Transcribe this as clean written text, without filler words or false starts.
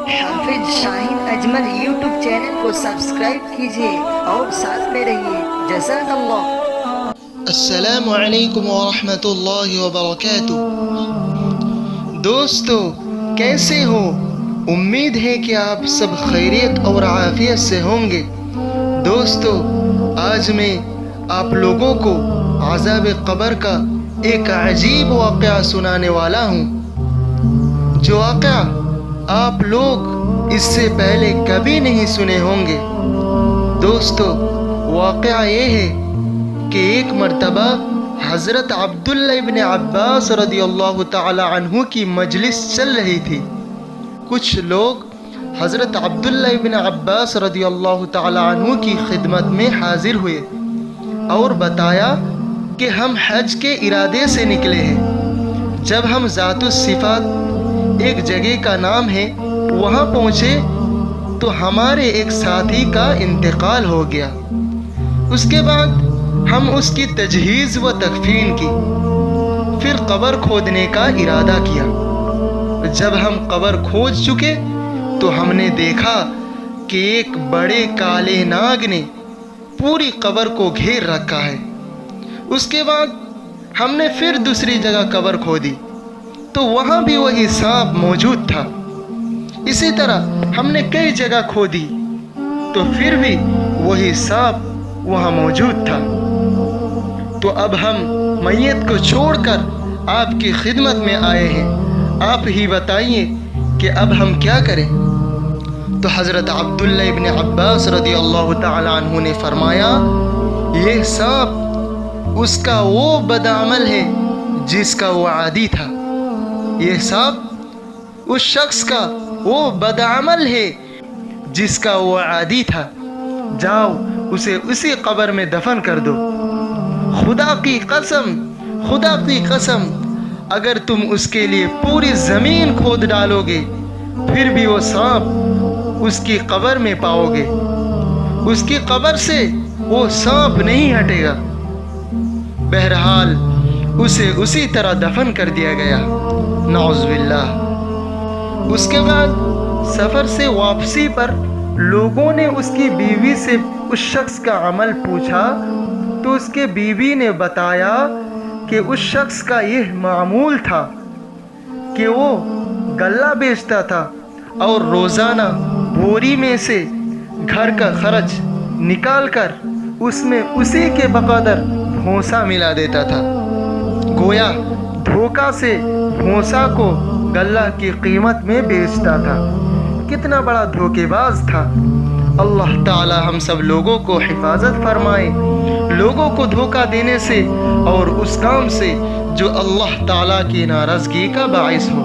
हाफिज Shaheen Ajmal YouTube channel को subscribe कीजिए और साथ में रहिए। जज़ाकल्लाह। अस्सलामु अलैकुम वरहमतुल्लाहि वबरकातुह। दोस्तों, कैसे हो? उम्मीद है कि आप सब खैरियत और आफियत से होंगे। दोस्तों, आज मैं आप लोगों को अज़ाब क़ब्र का एक अजीब वाक़या सुनाने वाला हूँ, जो वाक़या आप लोग इससे पहले कभी नहीं सुने होंगे। दोस्तों, वाक़या ये है कि एक मर्तबा हज़रत अब्दुल्ला इब्न अब्बास रदियल्लाहु ताला अन्हु की मजलिस चल रही थी। कुछ लोग हज़रत अब्दुल्ला इब्न अब्बास रदियल्लाहु ताला अन्हु की खिदमत में हाजिर हुए और बताया कि हम हज के इरादे से निकले हैं। जब हम ज़ातुस सिफ़ात एक जगह का नाम है वहाँ पहुँचे तो हमारे एक साथी का इंतकाल हो गया। उसके बाद हम उसकी तजहीज़ व तकफीन की, फिर कब्र खोदने का इरादा किया। जब हम कब्र खोद चुके तो हमने देखा कि एक बड़े काले नाग ने पूरी कब्र को घेर रखा है। उसके बाद हमने फिर दूसरी जगह कब्र खोदी तो वहाँ भी वही सांप मौजूद था। इसी तरह हमने कई जगह खोदी तो फिर भी वही सांप वहाँ मौजूद था। तो अब हम मैयत को छोड़कर आपकी खिदमत में आए हैं, आप ही बताइए कि अब हम क्या करें। तो हज़रत अब्दुल्ला इब्न अब्बास रदियल्लाहु ताला अन्हु ने फरमाया, ये सांप उसका वो बदअमल है जिसका वो आदी था। ये सांप उस शख्स का वो बदअमल है जिसका वो आदी था। जाओ उसे उसी कब्र में दफन कर दो। खुदा की कसम, अगर तुम उसके लिए पूरी ज़मीन खोद डालोगे फिर भी वो सांप उसकी कब्र में पाओगे। उसकी कब्र से वो सांप नहीं हटेगा। बहरहाल उसे उसी तरह दफन कर दिया गया। नऊज़ बिल्लाह। उसके बाद सफ़र से वापसी पर लोगों ने उसकी बीवी से उस शख्स का अमल पूछा तो उसके बीवी ने बताया कि उस शख्स का यह मामूल था कि वो गल्ला बेचता था और रोज़ाना बोरी में से घर का खर्च निकाल कर उसमें उसी के बकदर भोंसा मिला देता था। गोया धोखा से भोंसा को गल्ला की कीमत में बेचता था। कितना बड़ा धोखेबाज था। अल्लाह ताला हम सब लोगों को हिफाजत फरमाए लोगों को धोखा देने से और उस काम से जो अल्लाह ताला की नाराज़गी का बाइस हो।